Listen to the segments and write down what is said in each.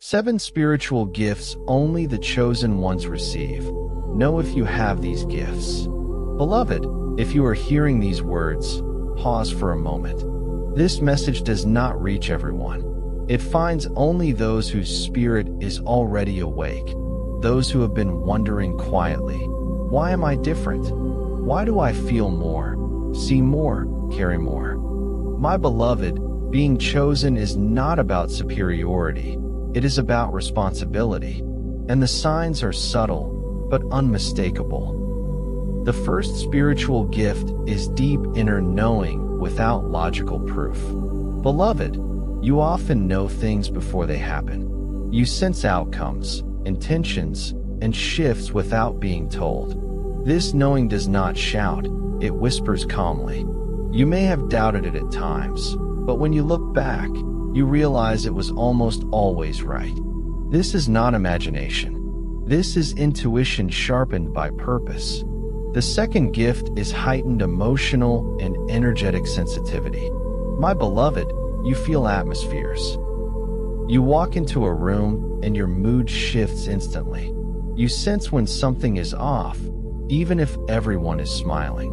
7 spiritual gifts only the chosen ones receive. Know if you have these gifts. Beloved, if you are hearing these words, pause for a moment. This message does not reach everyone. It finds only those whose spirit is already awake, those who have been wondering quietly, why am I different? Why do I feel more, see more, carry more? My beloved, being chosen is not about superiority. It is about responsibility, and the signs are subtle, but unmistakable. The first spiritual gift is deep inner knowing without logical proof. Beloved, you often know things before they happen. You sense outcomes, intentions, and shifts without being told. This knowing does not shout, it whispers calmly. You may have doubted it at times, but when you look back, you realize it was almost always right. This is not imagination. This is intuition sharpened by purpose. The second gift is heightened emotional and energetic sensitivity. My beloved, you feel atmospheres. You walk into a room and your mood shifts instantly. You sense when something is off, even if everyone is smiling.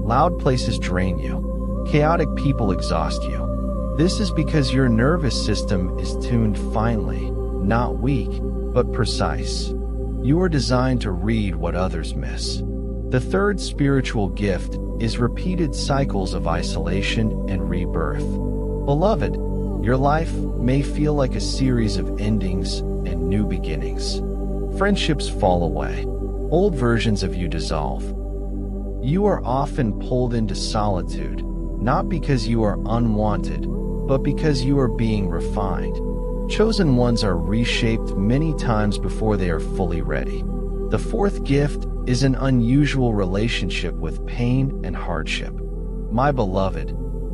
Loud places drain you. Chaotic people exhaust you. This is because your nervous system is tuned finely, not weak, but precise. You are designed to read what others miss. The third spiritual gift is repeated cycles of isolation and rebirth. Beloved, your life may feel like a series of endings and new beginnings. Friendships fall away. Old versions of you dissolve. You are often pulled into solitude, not because you are unwanted, but because you are being refined. Chosen ones are reshaped many times before they are fully ready. The fourth gift is an unusual relationship with pain and hardship. My beloved,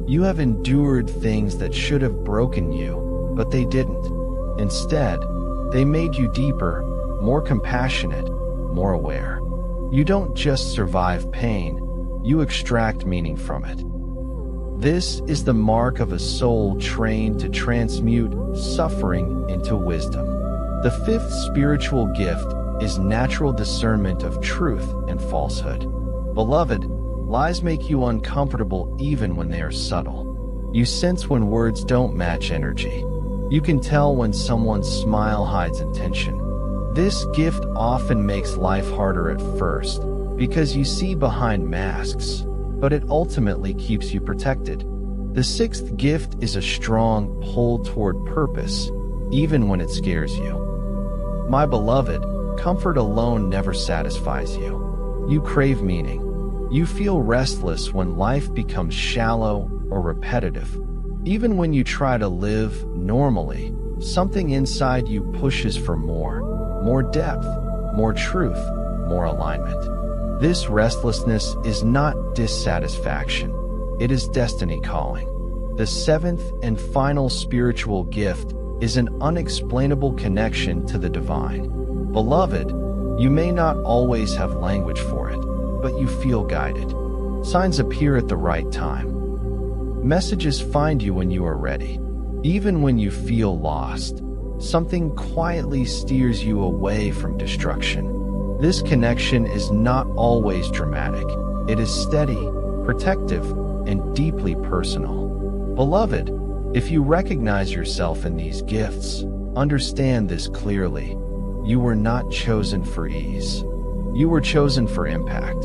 you have endured things that should have broken you, but they didn't. Instead, they made you deeper, more compassionate, more aware. You don't just survive pain, you extract meaning from it. This is the mark of a soul trained to transmute suffering into wisdom. The fifth spiritual gift is natural discernment of truth and falsehood. Beloved, lies make you uncomfortable even when they are subtle. You sense when words don't match energy. You can tell when someone's smile hides intention. This gift often makes life harder at first because you see behind masks, but it ultimately keeps you protected. The sixth gift is a strong pull toward purpose, even when it scares you. My beloved, comfort alone never satisfies you. You crave meaning. You feel restless when life becomes shallow or repetitive. Even when you try to live normally, something inside you pushes for more depth, more truth, more alignment. This restlessness is not dissatisfaction, it is destiny calling. The seventh and final spiritual gift is an unexplainable connection to the divine. Beloved, you may not always have language for it, but you feel guided. Signs appear at the right time. Messages find you when you are ready. Even when you feel lost, something quietly steers you away from destruction. This connection is not always dramatic. It is steady, protective, and deeply personal. Beloved, if you recognize yourself in these gifts, understand this clearly. You were not chosen for ease. You were chosen for impact.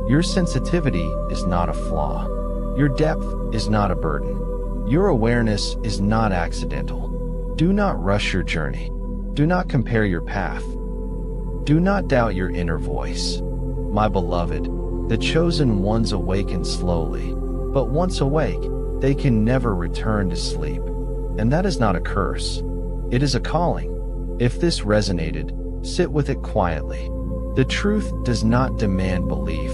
Your sensitivity is not a flaw. Your depth is not a burden. Your awareness is not accidental. Do not rush your journey. Do not compare your path. Do not doubt your inner voice. My beloved, the chosen ones awaken slowly, but once awake, they can never return to sleep. And that is not a curse. It is a calling. If this resonated, sit with it quietly. The truth does not demand belief.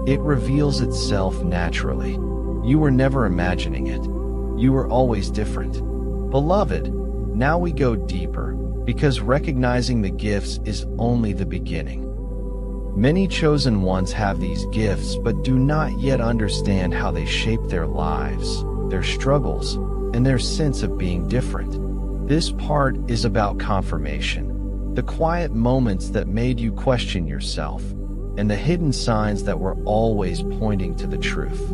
It reveals itself naturally. You were never imagining it. You were always different. Beloved, now we go deeper, because recognizing the gifts is only the beginning. Many chosen ones have these gifts but do not yet understand how they shape their lives, their struggles, and their sense of being different. This part is about confirmation, the quiet moments that made you question yourself, and the hidden signs that were always pointing to the truth.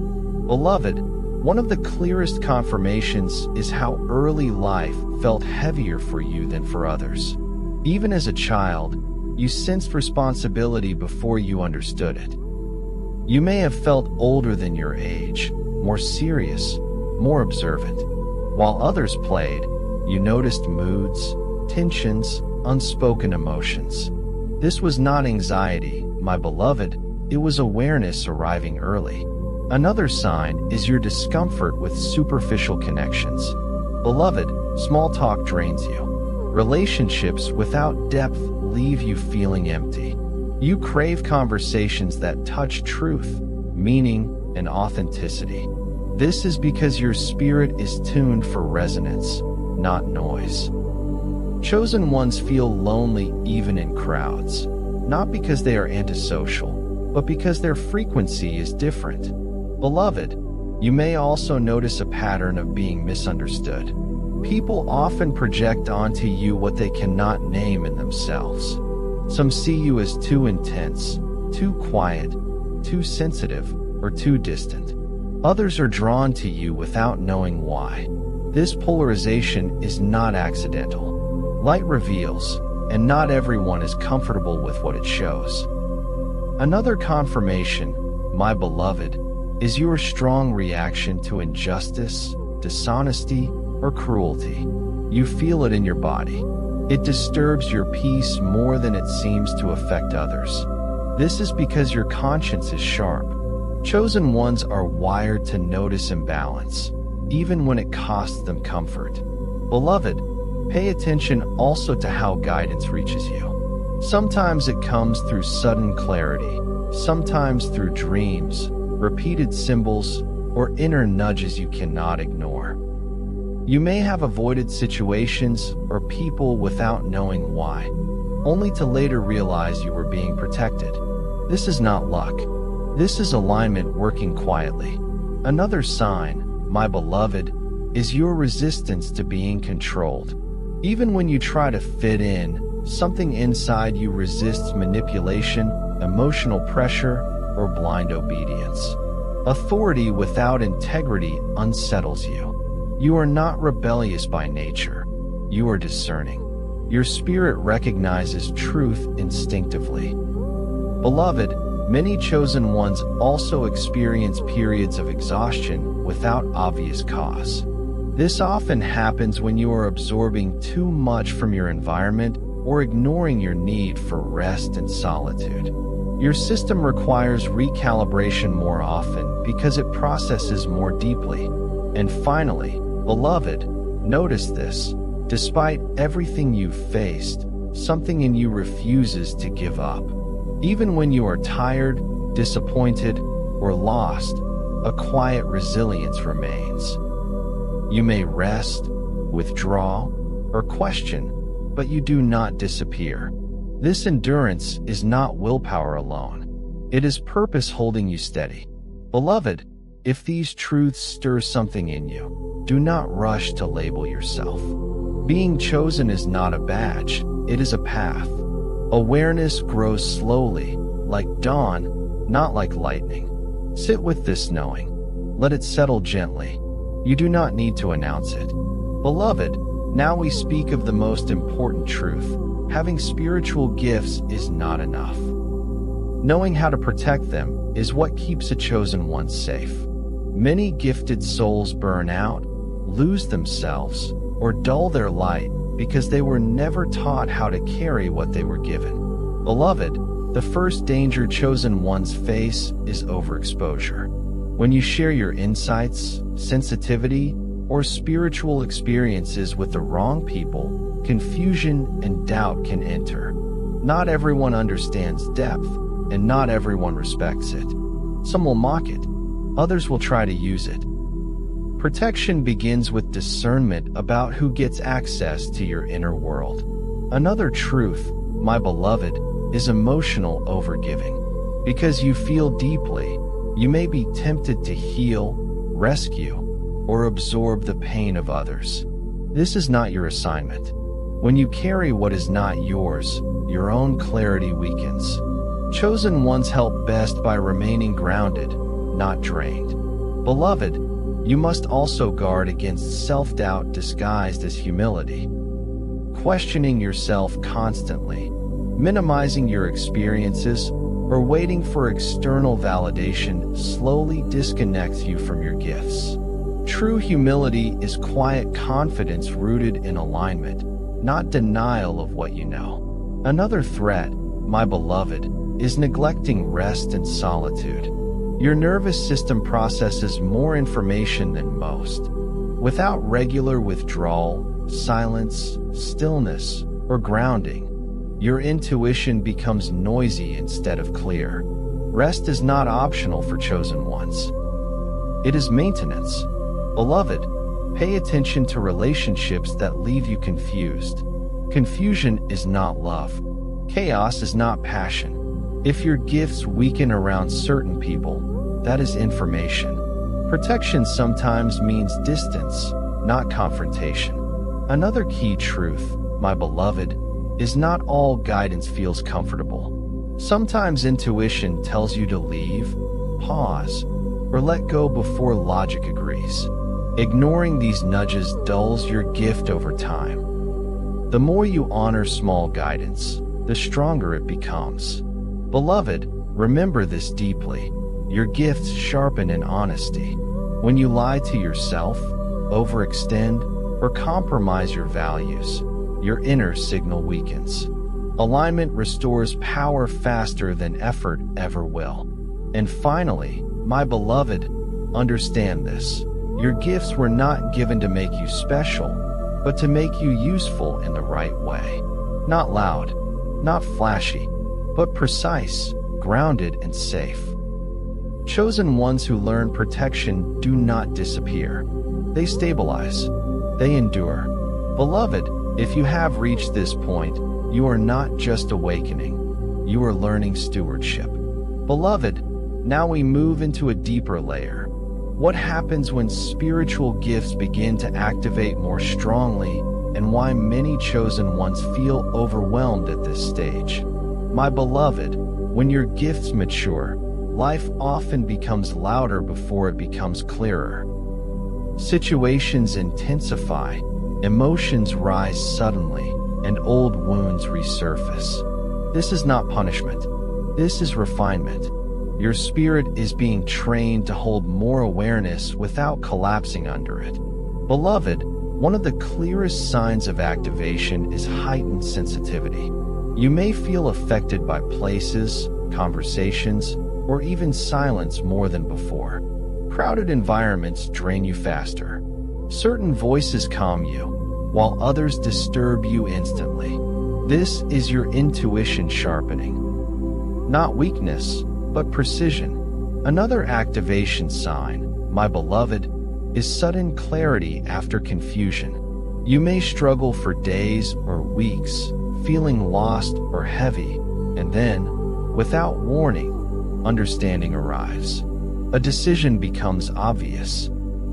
Beloved, one of the clearest confirmations is how early life felt heavier for you than for others. Even as a child, you sensed responsibility before you understood it. You may have felt older than your age, more serious, more observant. While others played, you noticed moods, tensions, unspoken emotions. This was not anxiety, my beloved, it was awareness arriving early. Another sign is your discomfort with superficial connections. Beloved, small talk drains you. Relationships without depth leave you feeling empty. You crave conversations that touch truth, meaning, and authenticity. This is because your spirit is tuned for resonance, not noise. Chosen ones feel lonely even in crowds, not because they are antisocial, but because their frequency is different. Beloved, you may also notice a pattern of being misunderstood. People often project onto you what they cannot name in themselves. Some see you as too intense, too quiet, too sensitive, or too distant. Others are drawn to you without knowing why. This polarization is not accidental. Light reveals, and not everyone is comfortable with what it shows. Another confirmation, my beloved, is your strong reaction to injustice, dishonesty, or cruelty. You feel it in your body. It disturbs your peace more than it seems to affect others. This is because your conscience is sharp. Chosen ones are wired to notice imbalance, even when it costs them comfort. Beloved, pay attention also to how guidance reaches you. Sometimes it comes through sudden clarity, sometimes through dreams, repeated symbols, or inner nudges you cannot ignore. You may have avoided situations or people without knowing why, only to later realize you were being protected. This is not luck. This is alignment working quietly. Another sign, my beloved, is your resistance to being controlled. Even when you try to fit in, something inside you resists manipulation, emotional pressure, or blind obedience. Authority without integrity unsettles you. You are not rebellious by nature. You are discerning. Your spirit recognizes truth instinctively. Beloved, many chosen ones also experience periods of exhaustion without obvious cause. This often happens when you are absorbing too much from your environment or ignoring your need for rest and solitude. Your system requires recalibration more often because it processes more deeply. And finally, beloved, notice this. Despite everything you've faced, something in you refuses to give up. Even when you are tired, disappointed, or lost, a quiet resilience remains. You may rest, withdraw, or question, but you do not disappear. This endurance is not willpower alone. It is purpose holding you steady. Beloved, if these truths stir something in you, do not rush to label yourself. Being chosen is not a badge, it is a path. Awareness grows slowly, like dawn, not like lightning. Sit with this knowing. Let it settle gently. You do not need to announce it. Beloved, now we speak of the most important truth. Having spiritual gifts is not enough. Knowing how to protect them is what keeps a chosen one safe. Many gifted souls burn out, lose themselves, or dull their light because they were never taught how to carry what they were given. Beloved, the first danger chosen ones face is overexposure. When you share your insights, sensitivity, or spiritual experiences with the wrong people, confusion and doubt can enter. Not everyone understands depth, and not everyone respects it. Some will mock it, others will try to use it. Protection begins with discernment about who gets access to your inner world. Another truth, my beloved, is emotional overgiving. Because you feel deeply, you may be tempted to heal, rescue, or absorb the pain of others. This is not your assignment. When you carry what is not yours, your own clarity weakens. Chosen ones help best by remaining grounded, not drained. Beloved, you must also guard against self-doubt disguised as humility. Questioning yourself constantly, minimizing your experiences, or waiting for external validation slowly disconnects you from your gifts. True humility is quiet confidence rooted in alignment, not denial of what you know. Another threat, my beloved, is neglecting rest and solitude. Your nervous system processes more information than most. Without regular withdrawal, silence, stillness, or grounding, your intuition becomes noisy instead of clear. Rest is not optional for chosen ones. It is maintenance. Beloved, pay attention to relationships that leave you confused. Confusion is not love. Chaos is not passion. If your gifts weaken around certain people, that is information. Protection sometimes means distance, not confrontation. Another key truth, my beloved, is not all guidance feels comfortable. Sometimes intuition tells you to leave, pause, or let go before logic agrees. Ignoring these nudges dulls your gift over time. The more you honor small guidance, the stronger it becomes. Beloved, remember this deeply. Your gifts sharpen in honesty. When you lie to yourself, overextend, or compromise your values, your inner signal weakens. Alignment restores power faster than effort ever will. And finally, my beloved, understand this. Your gifts were not given to make you special, but to make you useful in the right way. Not loud, not flashy, but precise, grounded, and safe. Chosen ones who learn protection do not disappear. They stabilize. They endure. Beloved, if you have reached this point, you are not just awakening. You are learning stewardship. Beloved, now we move into a deeper layer. What happens when spiritual gifts begin to activate more strongly, and why many chosen ones feel overwhelmed at this stage? My beloved, when your gifts mature, life often becomes louder before it becomes clearer. Situations intensify, emotions rise suddenly, and old wounds resurface. This is not punishment. This is refinement. Your spirit is being trained to hold more awareness without collapsing under it. Beloved, one of the clearest signs of activation is heightened sensitivity. You may feel affected by places, conversations, or even silence more than before. Crowded environments drain you faster. Certain voices calm you, while others disturb you instantly. This is your intuition sharpening. Not weakness, but precision. Another activation sign, my beloved, is sudden clarity after confusion. You may struggle for days or weeks, feeling lost or heavy, and then, without warning, understanding arrives. A decision becomes obvious.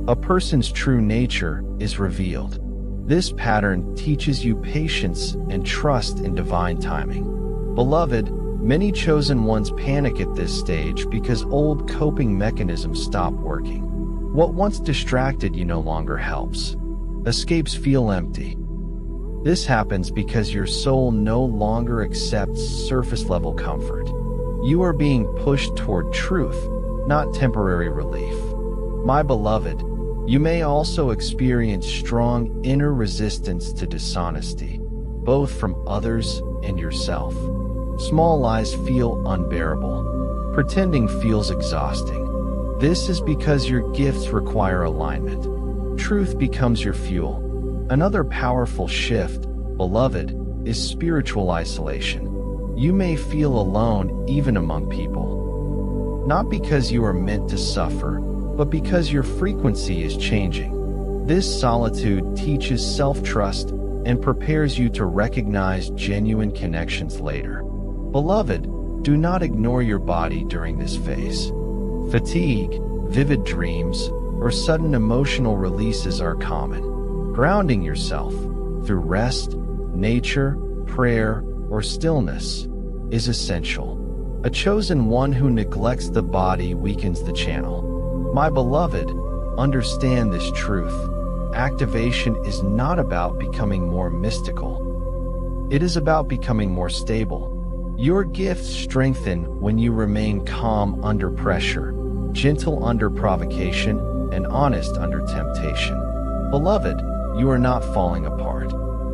A person's true nature is revealed. This pattern teaches you patience and trust in divine timing. Beloved, many chosen ones panic at this stage because old coping mechanisms stop working. What once distracted you no longer helps. Escapes feel empty. This happens because your soul no longer accepts surface-level comfort. You are being pushed toward truth, not temporary relief. My beloved, you may also experience strong inner resistance to dishonesty, both from others and yourself. Small lies feel unbearable. Pretending feels exhausting. This is because your gifts require alignment. Truth becomes your fuel. Another powerful shift, beloved, is spiritual isolation. You may feel alone even among people. Not because you are meant to suffer, but because your frequency is changing. This solitude teaches self-trust and prepares you to recognize genuine connections later. Beloved, do not ignore your body during this phase. Fatigue, vivid dreams, or sudden emotional releases are common. Grounding yourself through rest, nature, prayer, or stillness is essential. A chosen one who neglects the body weakens the channel. My beloved, understand this truth. Activation is not about becoming more mystical. It is about becoming more stable. Your gifts strengthen when you remain calm under pressure, gentle under provocation, and honest under temptation. Beloved, you are not falling apart.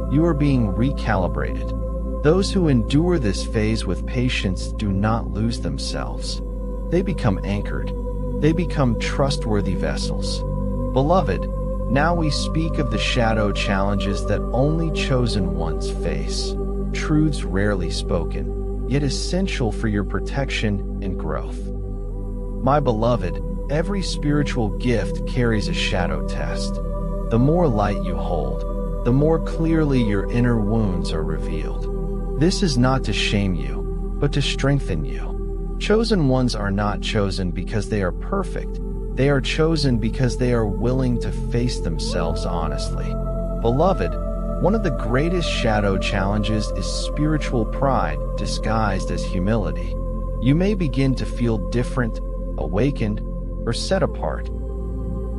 You are being recalibrated. Those who endure this phase with patience do not lose themselves. They become anchored. They become trustworthy vessels. Beloved, now we speak of the shadow challenges that only chosen ones face. Truths rarely spoken, yet essential for your protection and growth. My beloved, every spiritual gift carries a shadow test. The more light you hold, the more clearly your inner wounds are revealed. This is not to shame you, but to strengthen you. Chosen ones are not chosen because they are perfect. They are chosen because they are willing to face themselves honestly. Beloved, one of the greatest shadow challenges is spiritual pride disguised as humility. You may begin to feel different, awakened, or set apart,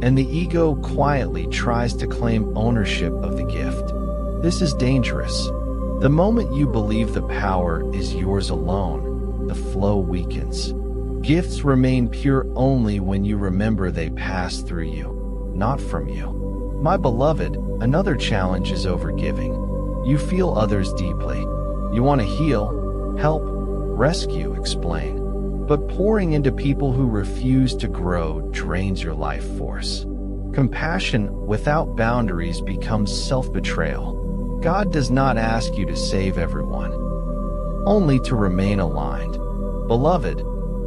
and the ego quietly tries to claim ownership of the gift. This is dangerous. The moment you believe the power is yours alone, the flow weakens. Gifts remain pure only when you remember they pass through you, not from you. My beloved, another challenge is overgiving. You feel others deeply. You want to heal, help, rescue, explain. But pouring into people who refuse to grow drains your life force. Compassion without boundaries becomes self-betrayal. God does not ask you to save everyone, only to remain aligned. Beloved,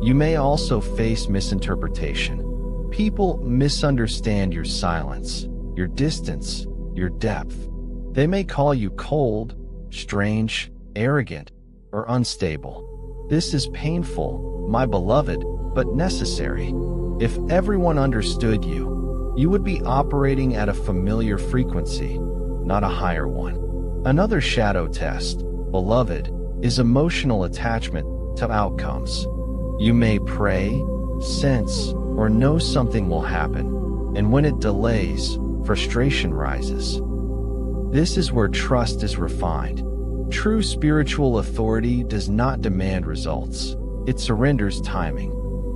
you may also face misinterpretation. People misunderstand your silence, your distance, your depth. They may call you cold, strange, arrogant, or unstable. This is painful, my beloved, but necessary. If everyone understood you, you would be operating at a familiar frequency, not a higher one. Another shadow test, beloved, is emotional attachment to outcomes. You may pray, sense, or know something will happen, and when it delays, frustration rises. This is where trust is refined. True spiritual authority does not demand results. It surrenders timing.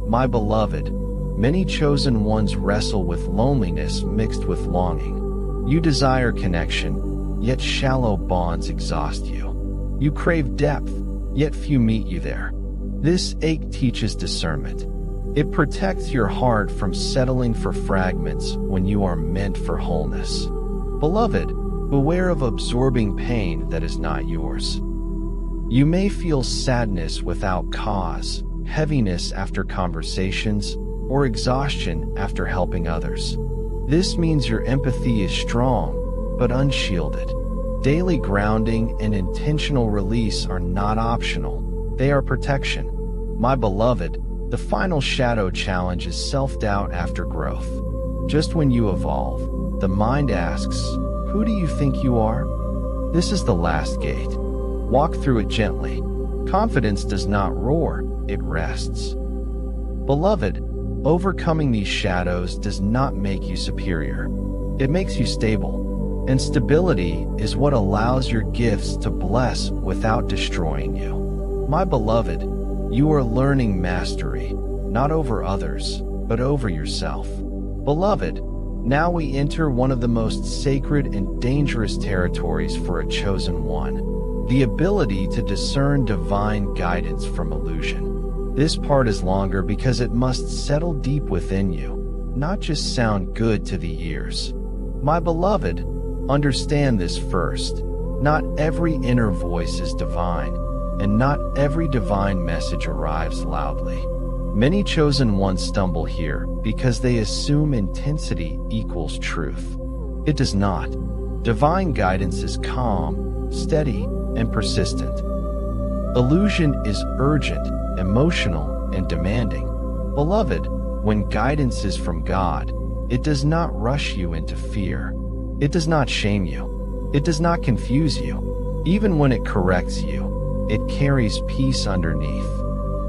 My beloved, many chosen ones wrestle with loneliness mixed with longing. You desire connection, yet shallow bonds exhaust you. You crave depth, yet few meet you there. This ache teaches discernment. It protects your heart from settling for fragments when you are meant for wholeness. Beloved, beware of absorbing pain that is not yours. You may feel sadness without cause, heaviness after conversations, or exhaustion after helping others. This means your empathy is strong, but unshielded. Daily grounding and intentional release are not optional. They are protection. My beloved, the final shadow challenge is self-doubt after growth. Just when you evolve, the mind asks, "Who do you think you are?" This is the last gate. Walk through it gently. Confidence does not roar, it rests. Beloved, overcoming these shadows does not make you superior. It makes you stable. And stability is what allows your gifts to bless without destroying you. My beloved, you are learning mastery, not over others, but over yourself. Beloved, now we enter one of the most sacred and dangerous territories for a chosen one, the ability to discern divine guidance from illusion. This part is longer because it must settle deep within you, not just sound good to the ears. My beloved, understand this first. Not every inner voice is divine, and not every divine message arrives loudly. Many chosen ones stumble here because they assume intensity equals truth. It does not. Divine guidance is calm, steady, and persistent. Illusion is urgent, emotional, and demanding. Beloved, when guidance is from God, it does not rush you into fear. It does not shame you. It does not confuse you. Even when it corrects you, it carries peace underneath.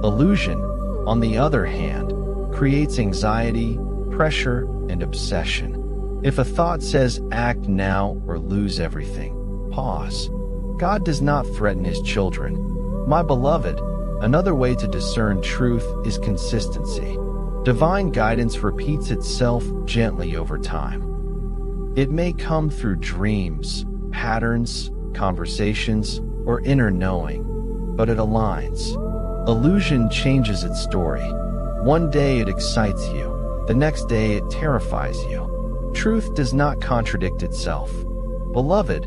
Illusion, on the other hand, creates anxiety, pressure, and obsession. If a thought says act now or lose everything, pause. God does not threaten his children. My beloved, another way to discern truth is consistency. Divine guidance repeats itself gently over time. It may come through dreams, patterns, conversations, or inner knowing, but it aligns. Illusion changes its story. One day it excites you, the next day it terrifies you. Truth does not contradict itself. Beloved,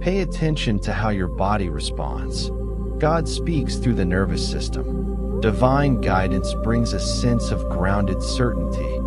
pay attention to how your body responds. God speaks through the nervous system. Divine guidance brings a sense of grounded certainty,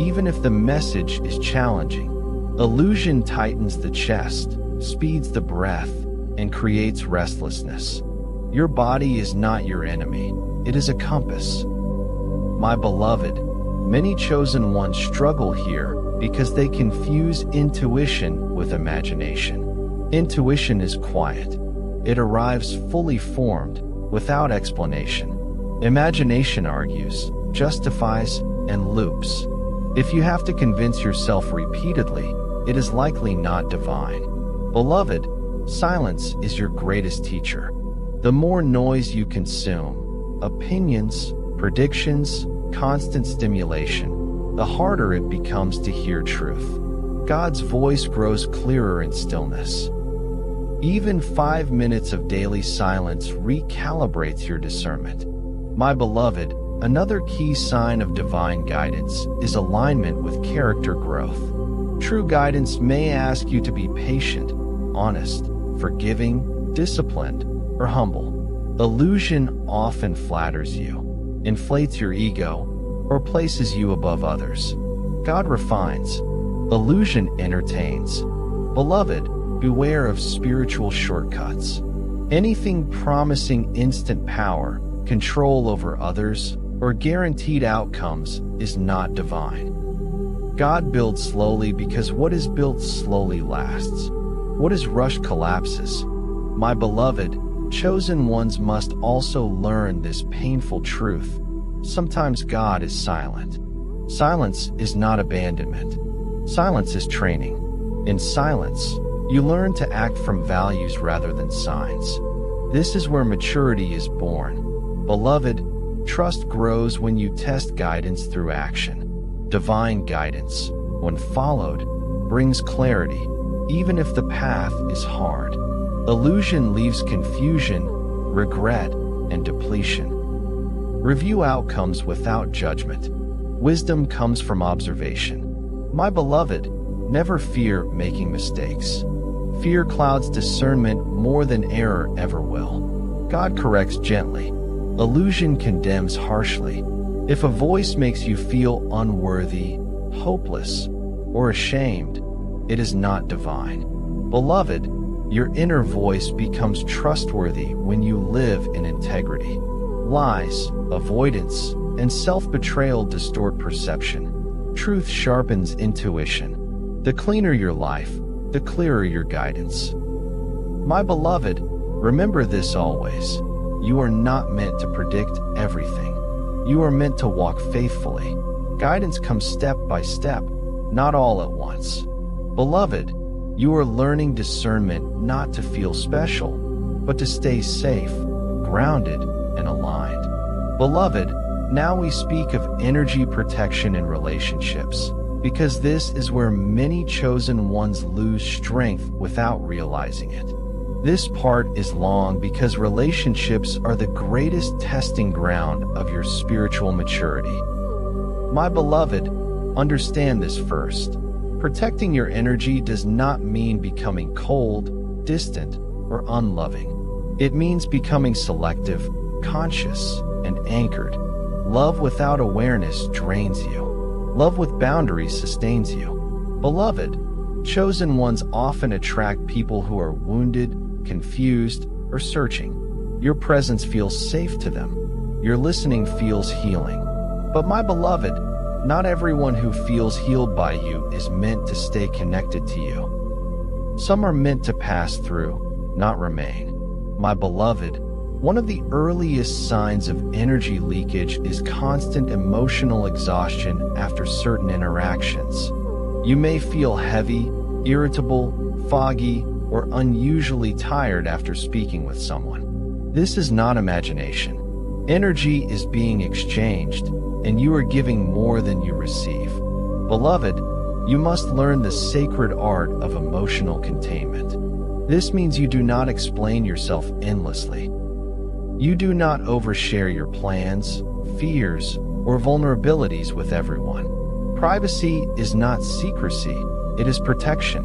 even if the message is challenging. Illusion tightens the chest, speeds the breath, and creates restlessness. Your body is not your enemy. It is a compass. My beloved, many chosen ones struggle here because they confuse intuition with imagination. Intuition is quiet. It arrives fully formed, without explanation. Imagination argues, justifies, and loops. If you have to convince yourself repeatedly, it is likely not divine. Beloved, silence is your greatest teacher. The more noise you consume, opinions, predictions, constant stimulation, the harder it becomes to hear truth. God's voice grows clearer in stillness. Even 5 minutes of daily silence recalibrates your discernment. My beloved, another key sign of divine guidance is alignment with character growth. True guidance may ask you to be patient, honest, forgiving, disciplined, or humble. Illusion often flatters you, inflates your ego, or places you above others. God refines. Illusion entertains. Beloved, beware of spiritual shortcuts. Anything promising instant power, control over others, or guaranteed outcomes is not divine. God builds slowly because what is built slowly lasts. What is rushed collapses. My beloved, chosen ones must also learn this painful truth. Sometimes God is silent. Silence is not abandonment. Silence is training. In silence, you learn to act from values rather than signs. This is where maturity is born. Beloved, trust grows when you test guidance through action. Divine guidance, when followed, brings clarity, even if the path is hard. Illusion leaves confusion, regret, and depletion. Review outcomes without judgment. Wisdom comes from observation. My beloved, never fear making mistakes. Fear clouds discernment more than error ever will. God corrects gently. Illusion condemns harshly. If a voice makes you feel unworthy, hopeless, or ashamed, it is not divine. Beloved, your inner voice becomes trustworthy when you live in integrity. Lies, avoidance, and self-betrayal distort perception. Truth sharpens intuition. The cleaner your life, the clearer your guidance. My beloved, remember this always. You are not meant to predict everything. You are meant to walk faithfully. Guidance comes step by step, not all at once. Beloved, you are learning discernment not to feel special, but to stay safe, grounded, and aligned. Beloved, now we speak of energy protection in relationships, because this is where many chosen ones lose strength without realizing it. This part is long because relationships are the greatest testing ground of your spiritual maturity. My beloved, understand this first. Protecting your energy does not mean becoming cold, distant, or unloving. It means becoming selective, conscious, and anchored. Love without awareness drains you. Love with boundaries sustains you. Beloved, chosen ones often attract people who are wounded, confused, or searching. Your presence feels safe to them. Your listening feels healing. But my beloved, not everyone who feels healed by you is meant to stay connected to you. Some are meant to pass through, not remain. My beloved, one of the earliest signs of energy leakage is constant emotional exhaustion after certain interactions. You may feel heavy, irritable, foggy, or unusually tired after speaking with someone. This is not imagination. Energy is being exchanged, and you are giving more than you receive. Beloved, you must learn the sacred art of emotional containment. This means you do not explain yourself endlessly. You do not overshare your plans, fears, or vulnerabilities with everyone. Privacy is not secrecy, it is protection.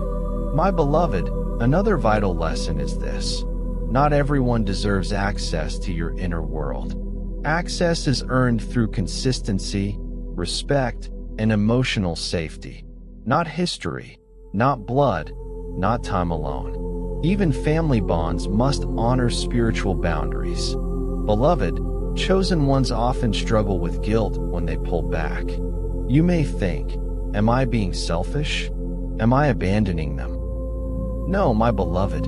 My beloved, another vital lesson is this. Not everyone deserves access to your inner world. Access is earned through consistency, respect, and emotional safety. Not history, not blood, not time alone. Even family bonds must honor spiritual boundaries. Beloved, chosen ones often struggle with guilt when they pull back. You may think, am I being selfish? Am I abandoning them? No, my beloved,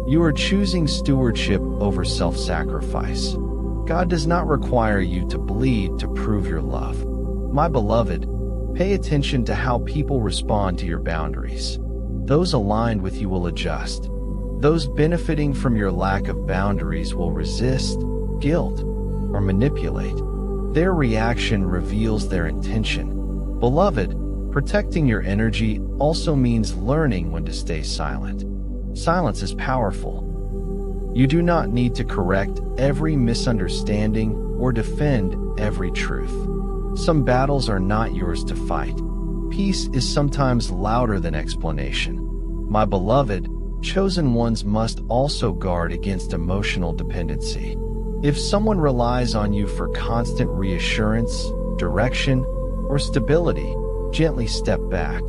you are choosing stewardship over self-sacrifice. God does not require you to bleed to prove your love. My beloved, pay attention to how people respond to your boundaries. Those aligned with you will adjust. Those benefiting from your lack of boundaries will resist, guilt, or manipulate. Their reaction reveals their intention. Beloved, protecting your energy also means learning when to stay silent. Silence is powerful. You do not need to correct every misunderstanding or defend every truth. Some battles are not yours to fight. Peace is sometimes louder than explanation. My beloved, chosen ones must also guard against emotional dependency. If someone relies on you for constant reassurance, direction, or stability, gently step back.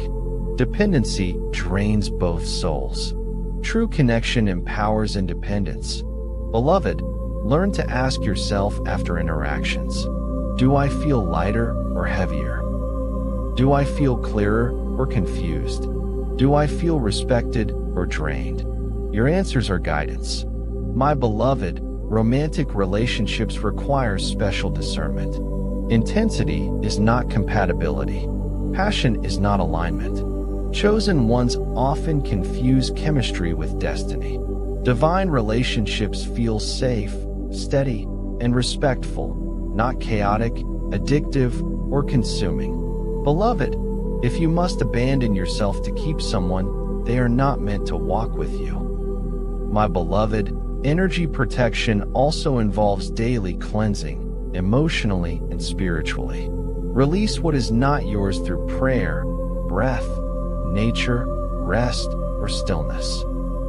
Dependency drains both souls. True connection empowers independence. Beloved, learn to ask yourself after interactions. Do I feel lighter or heavier? Do I feel clearer or confused? Do I feel respected or drained? Your answers are guidance. My beloved, romantic relationships require special discernment. Intensity is not compatibility. Passion is not alignment. Chosen ones often confuse chemistry with destiny. Divine relationships feel safe, steady, and respectful, not chaotic, addictive, or consuming. Beloved, if you must abandon yourself to keep someone, they are not meant to walk with you. My beloved, energy protection also involves daily cleansing, emotionally and spiritually. Release what is not yours through prayer, breath, nature, rest, or stillness.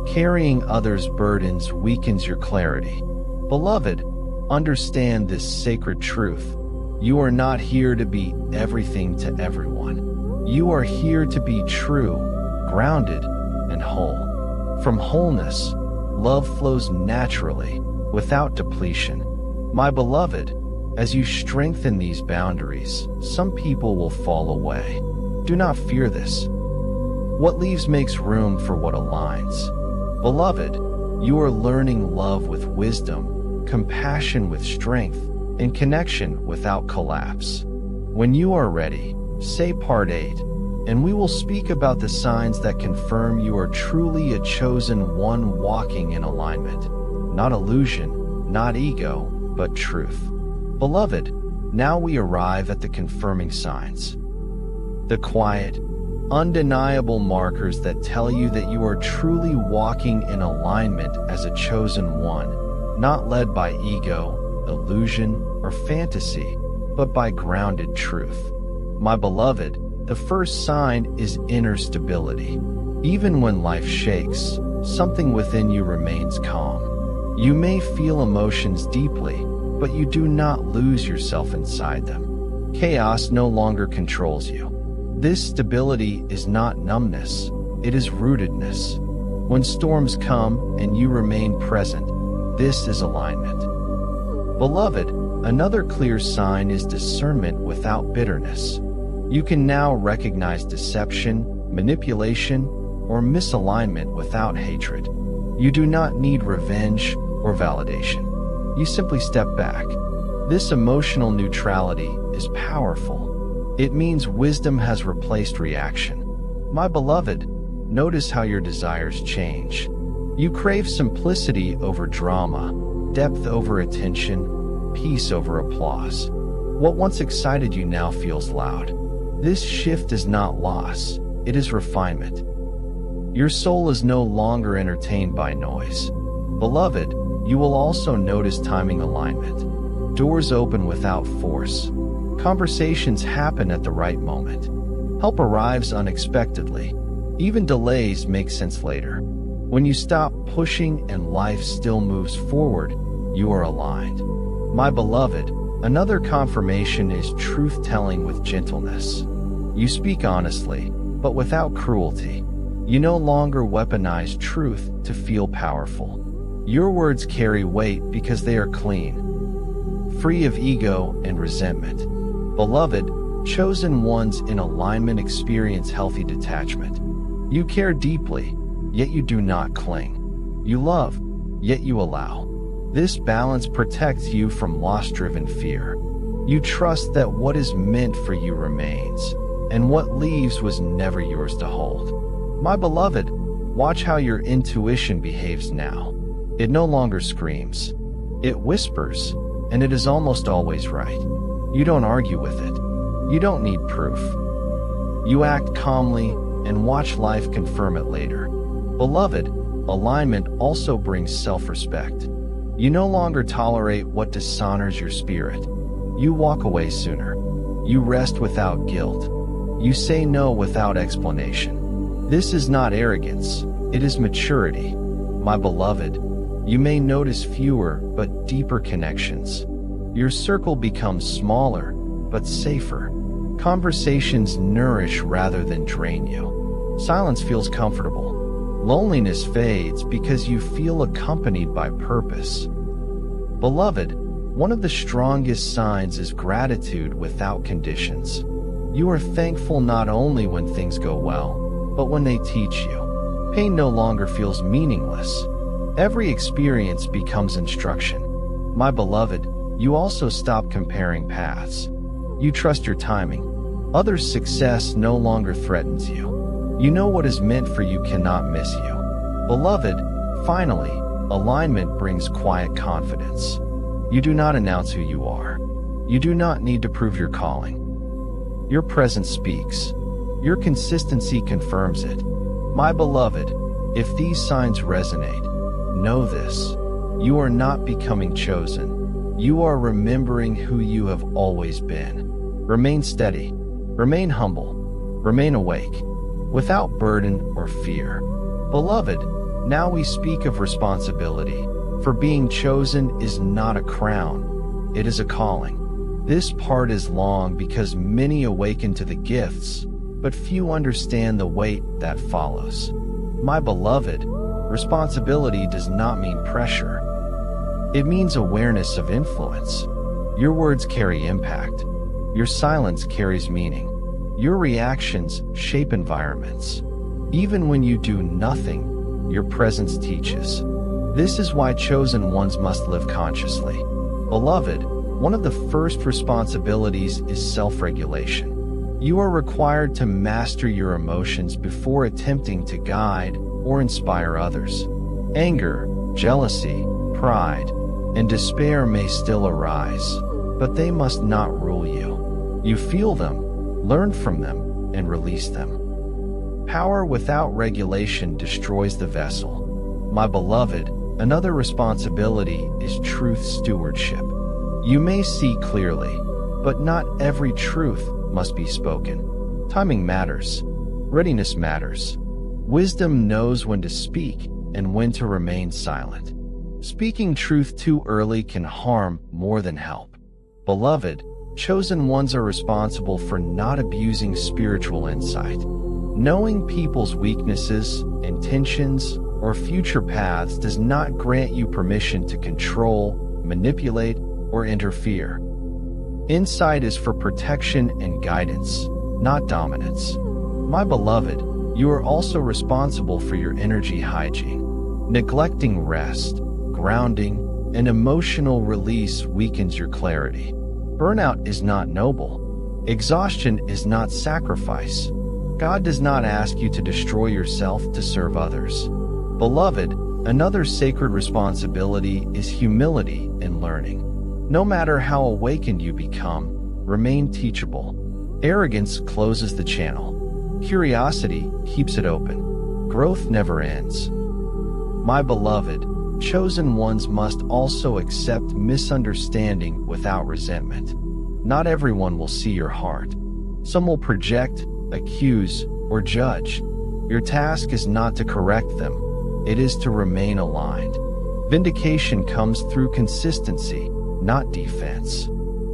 Carrying others' burdens weakens your clarity. Beloved, understand this sacred truth. You are not here to be everything to everyone. You are here to be true, grounded, and whole. From wholeness, love flows naturally, without depletion. My beloved, as you strengthen these boundaries, some people will fall away. Do not fear this. What leaves makes room for what aligns. Beloved, you are learning love with wisdom, compassion with strength, and connection without collapse. When you are ready, say Part 8, and we will speak about the signs that confirm you are truly a chosen one walking in alignment. Not illusion, not ego, but truth. Beloved, now we arrive at the confirming signs. The quiet, undeniable markers that tell you that you are truly walking in alignment as a chosen one, not led by ego, illusion, or fantasy, but by grounded truth. My beloved, the first sign is inner stability. Even when life shakes, something within you remains calm. You may feel emotions deeply, but you do not lose yourself inside them. Chaos no longer controls you. This stability is not numbness, it is rootedness. When storms come and you remain present, this is alignment. Beloved, another clear sign is discernment without bitterness. You can now recognize deception, manipulation, or misalignment without hatred. You do not need revenge or validation. You simply step back. This emotional neutrality is powerful. It means wisdom has replaced reaction. My beloved, notice how your desires change. You crave simplicity over drama, depth over attention, peace over applause. What once excited you now feels loud. This shift is not loss, it is refinement. Your soul is no longer entertained by noise. Beloved, you will also notice timing alignment. Doors open without force. Conversations happen at the right moment. Help arrives unexpectedly. Even delays make sense later. When you stop pushing and life still moves forward, you are aligned. My beloved, another confirmation is truth-telling with gentleness. You speak honestly, but without cruelty. You no longer weaponize truth to feel powerful. Your words carry weight because they are clean, free of ego and resentment. Beloved, chosen ones in alignment experience healthy detachment. You care deeply, yet you do not cling. You love, yet you allow. This balance protects you from loss-driven fear. You trust that what is meant for you remains, and what leaves was never yours to hold. My beloved, watch how your intuition behaves now. It no longer screams. It whispers, and it is almost always right. You don't argue with it. You don't need proof. You act calmly and watch life confirm it later. Beloved, alignment also brings self-respect. You no longer tolerate what dishonors your spirit. You walk away sooner. You rest without guilt. You say no without explanation. This is not arrogance, it is maturity. My beloved, you may notice fewer but deeper connections. Your circle becomes smaller but safer. Conversations nourish rather than drain you. Silence feels comfortable. Loneliness fades because you feel accompanied by purpose. Beloved, one of the strongest signs is gratitude without conditions. You are thankful not only when things go well, but when they teach you. Pain no longer feels meaningless. Every experience becomes instruction. My beloved, you also stop comparing paths. You trust your timing. Others' success no longer threatens you. You know what is meant for you cannot miss you. Beloved, finally, alignment brings quiet confidence. You do not announce who you are. You do not need to prove your calling. Your presence speaks. Your consistency confirms it. My beloved, if these signs resonate, know this. You are not becoming chosen. You are remembering who you have always been. Remain steady. Remain humble. Remain awake, without burden or fear. Beloved, now we speak of responsibility, for being chosen is not a crown, it is a calling. This part is long because many awaken to the gifts, but few understand the weight that follows. My beloved, responsibility does not mean pressure. It means awareness of influence. Your words carry impact. Your silence carries meaning. Your reactions shape environments. Even when you do nothing, your presence teaches. This is why chosen ones must live consciously. Beloved, one of the first responsibilities is self-regulation. You are required to master your emotions before attempting to guide or inspire others. Anger, jealousy, pride, and despair may still arise, but they must not rule you. You feel them, learn from them, and release them. Power without regulation destroys the vessel. My beloved, another responsibility is truth stewardship. You may see clearly, but not every truth must be spoken. Timing matters. Readiness matters. Wisdom knows when to speak and when to remain silent. Speaking truth too early can harm more than help. Beloved, chosen ones are responsible for not abusing spiritual insight. Knowing people's weaknesses, intentions, or future paths does not grant you permission to control, manipulate, or interfere. Insight is for protection and guidance, not dominance. My beloved, you are also responsible for your energy hygiene. Neglecting rest, grounding, and emotional release weakens your clarity. Burnout is not noble. Exhaustion is not sacrifice. God does not ask you to destroy yourself to serve others. Beloved, another sacred responsibility is humility in learning. No matter how awakened you become, remain teachable. Arrogance closes the channel. Curiosity keeps it open. Growth never ends. My beloved, chosen ones must also accept misunderstanding without resentment. Not everyone will see your heart. Some will project, accuse, or judge. Your task is not to correct them. It is to remain aligned. Vindication comes through consistency, not defense.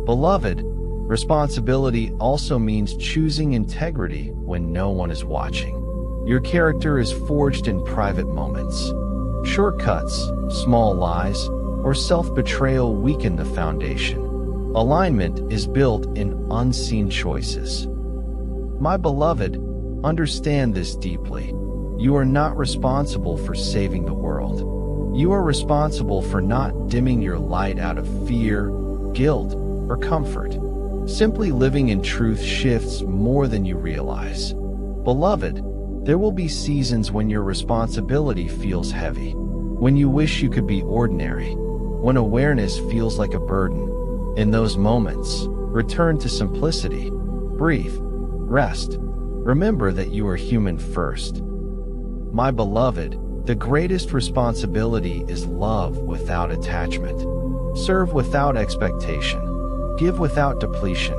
Beloved, responsibility also means choosing integrity when no one is watching. Your character is forged in private moments. Shortcuts, small lies, or self-betrayal weaken the foundation. Alignment is built in unseen choices. My beloved, understand this deeply. You are not responsible for saving the world. You are responsible for not dimming your light out of fear, guilt, or comfort. Simply living in truth shifts more than you realize. Beloved, there will be seasons when your responsibility feels heavy, when you wish you could be ordinary, when awareness feels like a burden. In those moments, return to simplicity. Breathe. Rest. Remember that you are human first. My beloved, the greatest responsibility is love without attachment. Serve without expectation. Give without depletion.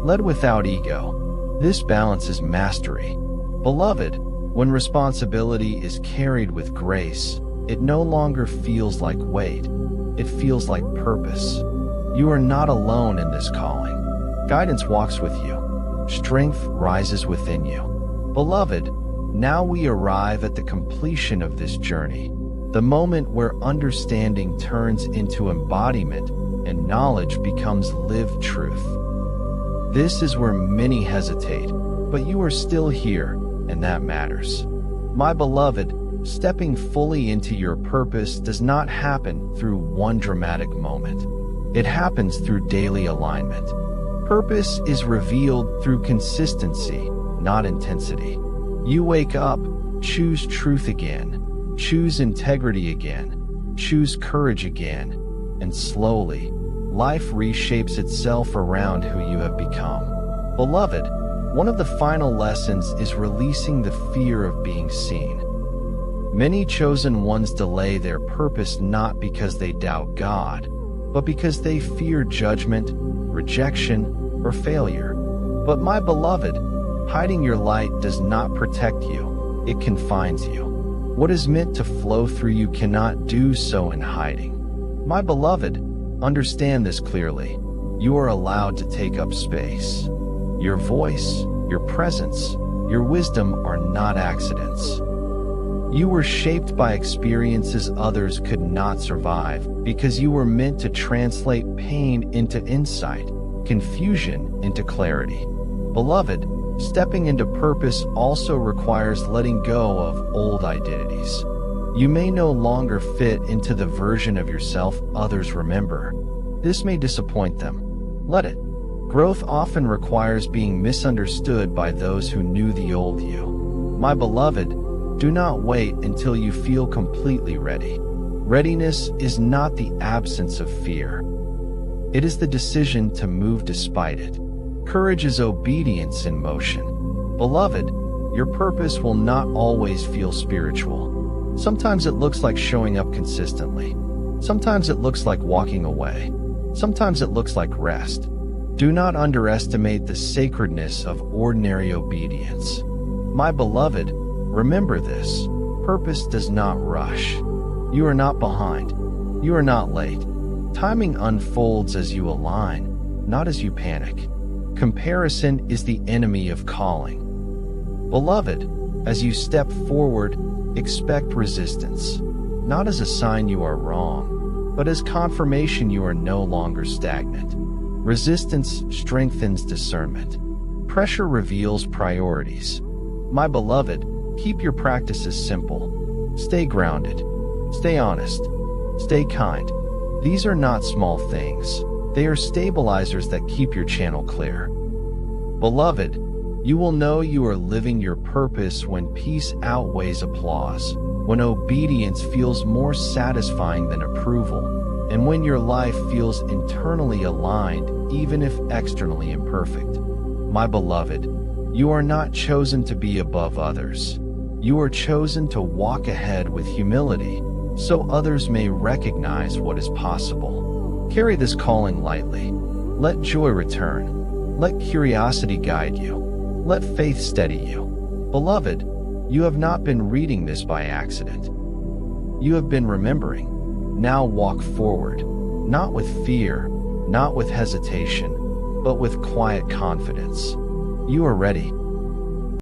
Lead without ego. This balance is mastery. Beloved, when responsibility is carried with grace, it no longer feels like weight. It feels like purpose. You are not alone in this calling. Guidance walks with you. Strength rises within you. Beloved, now we arrive at the completion of this journey, the moment where understanding turns into embodiment and knowledge becomes lived truth. This is where many hesitate, but you are still here, and that matters. My beloved, stepping fully into your purpose does not happen through one dramatic moment. It happens through daily alignment. Purpose is revealed through consistency, not intensity. You wake up, choose truth again, choose integrity again, choose courage again, and slowly, life reshapes itself around who you have become. Beloved, one of the final lessons is releasing the fear of being seen. Many chosen ones delay their purpose not because they doubt God, but because they fear judgment, rejection, or failure. But my beloved, hiding your light does not protect you, it confines you. What is meant to flow through you cannot do so in hiding. My beloved, understand this clearly. You are allowed to take up space. Your voice, your presence, your wisdom are not accidents. You were shaped by experiences others could not survive because you were meant to translate pain into insight, confusion into clarity. Beloved, stepping into purpose also requires letting go of old identities. You may no longer fit into the version of yourself others remember. This may disappoint them. Let it. Growth often requires being misunderstood by those who knew the old you. My beloved, do not wait until you feel completely ready. Readiness is not the absence of fear. It is the decision to move despite it. Courage is obedience in motion. Beloved, your purpose will not always feel spiritual. Sometimes it looks like showing up consistently. Sometimes it looks like walking away. Sometimes it looks like rest. Do not underestimate the sacredness of ordinary obedience. My beloved, remember this. Purpose does not rush. You are not behind. You are not late. Timing unfolds as you align, not as you panic. Comparison is the enemy of calling. Beloved, as you step forward, expect resistance, not as a sign you are wrong, but as confirmation you are no longer stagnant. Resistance strengthens discernment. Pressure reveals priorities. My beloved, Keep your practices simple. Stay grounded. Stay honest. Stay kind. These are not small things. They are stabilizers that keep your channel clear. Beloved, you will know you are living your purpose when peace outweighs applause, when obedience feels more satisfying than approval, and when your life feels internally aligned even if externally imperfect. My beloved, you are not chosen to be above others. You are chosen to walk ahead with humility, so others may recognize what is possible. Carry this calling lightly. Let joy return. Let curiosity guide you. Let faith steady you. Beloved, you have not been reading this by accident. You have been remembering. Now walk forward, not with fear, not with hesitation, but with quiet confidence. You are ready.